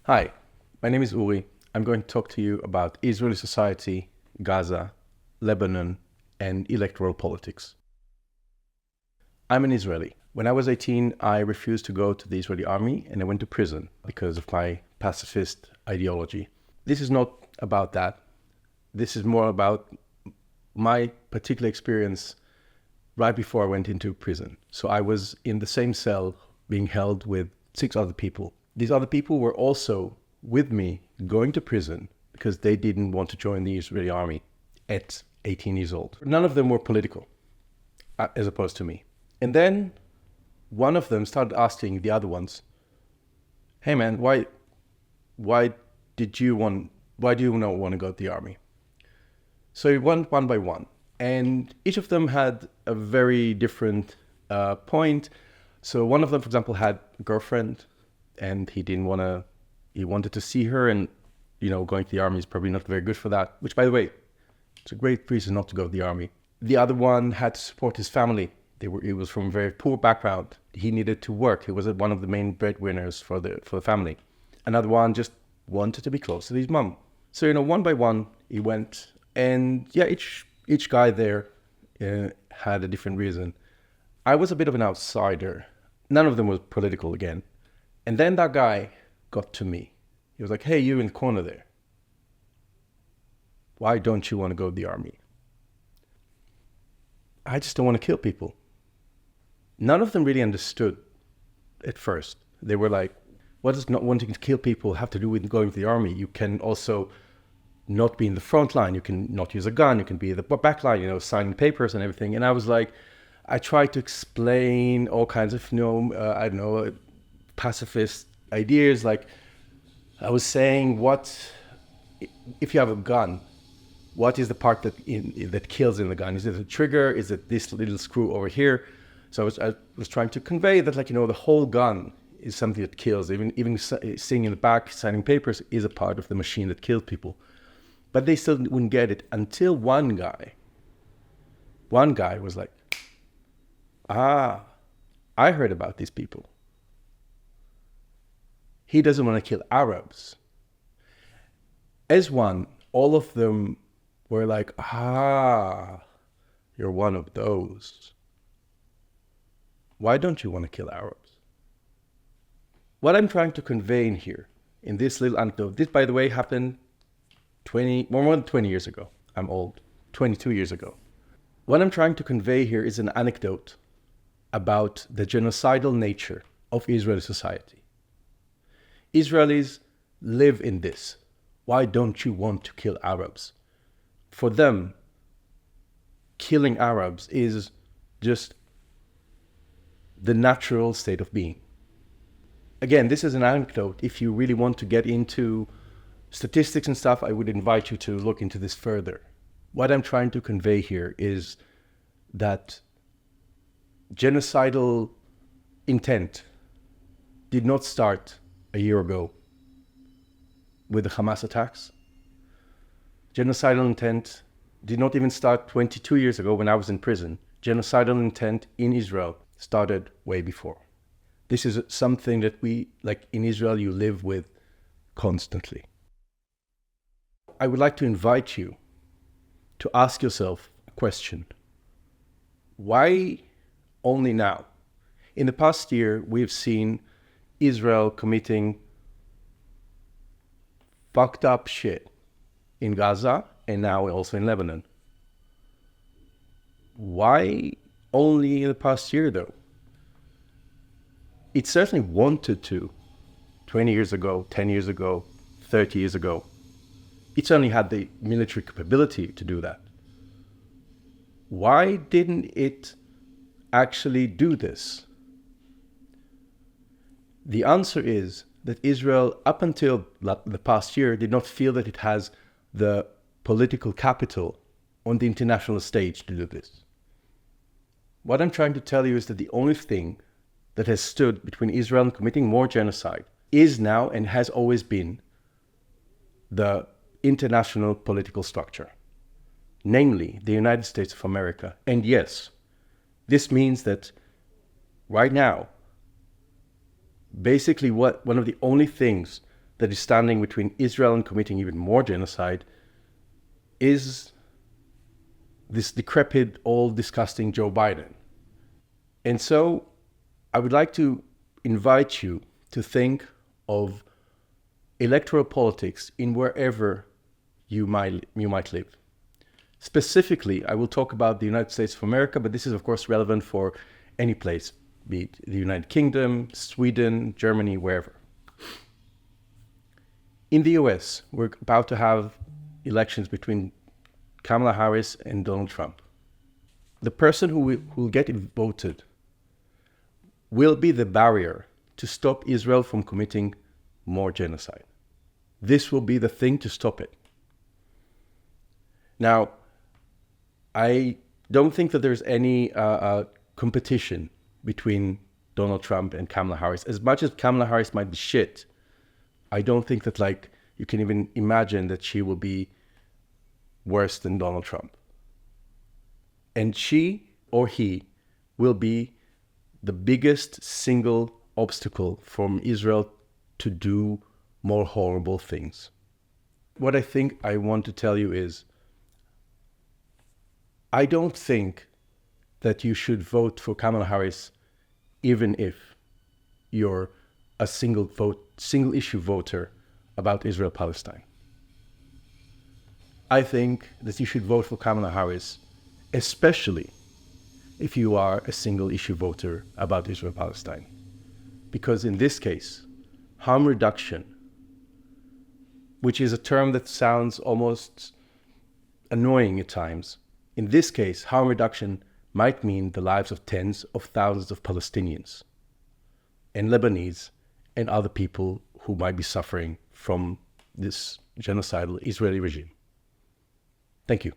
Hi, my name is Uri. I'm going to talk to you about Israeli society, Gaza, Lebanon, and electoral politics. I'm an Israeli. When I was 18, I refused to go to the Israeli army and I went to prison because of my pacifist ideology. This is not about that. This is more about my particular experience right before I went into prison. So I was in the same cell being held with 6 other people. These other people were also with me going to prison because they didn't want to join the Israeli army at 18 years old. None of them were political, as opposed to me. And then one of them started asking the other ones, "Hey man, why why do you not want to go to the army?" So it went one by one, and each of them had a very different point. So one of them, for example, had a girlfriend, and he wanted to see her, and going to the army is probably not very good for that. Which, by the way, it's a great reason not to go to the army. The other one had to support his family. He was from a very poor background. He needed to work. He was one of the main breadwinners for the family. Another one just wanted to be close to his mom. So one by one he went, and yeah, each guy there had a different reason. I was a bit of an outsider. None of them was political again. And then that guy got to me. He was like, "Hey, you in the corner there. Why don't you want to go to the army?" "I just don't want to kill people." None of them really understood at first. They were like, "What does not wanting to kill people have to do with going to the army? You can also not be in the front line. You can not use a gun. You can be in the back line, signing papers and everything." And I was like, I tried to explain all kinds of, I don't know, pacifist ideas. Like I was saying, if you have a gun, what is the part that kills in the gun? Is it the trigger? Is it this little screw over here? So I was trying to convey that, the whole gun is something that kills. Even sitting in the back, signing papers is a part of the machine that kills people. But they still wouldn't get it until one guy was like, I heard about these people. He doesn't want to kill Arabs. As one, all of them were like, you're one of those. Why don't you want to kill Arabs? What I'm trying to convey in here, in this little anecdote, this, by the way, happened more than 20 years ago. I'm old, 22 years ago. What I'm trying to convey here is an anecdote about the genocidal nature of Israeli society. Israelis live in this. Why don't you want to kill Arabs? For them, killing Arabs is just the natural state of being. Again, this is an anecdote. If you really want to get into statistics and stuff, I would invite you to look into this further. What I'm trying to convey here is that genocidal intent did not start a year ago with the Hamas attacks. Genocidal intent did not even start 22 years ago when I was in prison. Genocidal intent in Israel started way before. This is something that we, like in Israel, you live with constantly. I would like to invite you to ask yourself a question. Why only now? In the past year, we've seen Israel committing fucked up shit in Gaza and now also in Lebanon. Why only in the past year, though? It certainly wanted to 20 years ago, 10 years ago, 30 years ago. It certainly had the military capability to do that. Why didn't it actually do this? The answer is that Israel, up until the past year, did not feel that it has the political capital on the international stage to do this. What I'm trying to tell you is that the only thing that has stood between Israel and committing more genocide is now and has always been the international political structure, namely the United States of America. And yes, this means that right now, basically one of the only things that is standing between Israel and committing even more genocide is this decrepit, old, disgusting Joe Biden. And so I would like to invite you to think of electoral politics in wherever you might live. Specifically, I will talk about the United States of America, but this is of course relevant for any place, be it the United Kingdom, Sweden, Germany, wherever. In the US, we're about to have elections between Kamala Harris and Donald Trump. The person who will get voted will be the barrier to stop Israel from committing more genocide. This will be the thing to stop it. Now, I don't think that there's any competition between Donald Trump and Kamala Harris. As much as Kamala Harris might be shit, I don't think that you can even imagine that she will be worse than Donald Trump. And she or he will be the biggest single obstacle from Israel to do more horrible things. What I think I want to tell you is, I don't think that you should vote for Kamala Harris even if you're a single issue voter about Israel-Palestine. I think that you should vote for Kamala Harris, especially if you are a single issue voter about Israel-Palestine. Because in this case, harm reduction, which is a term that sounds almost annoying at times, in this case, harm reduction might mean the lives of tens of thousands of Palestinians and Lebanese and other people who might be suffering from this genocidal Israeli regime. Thank you.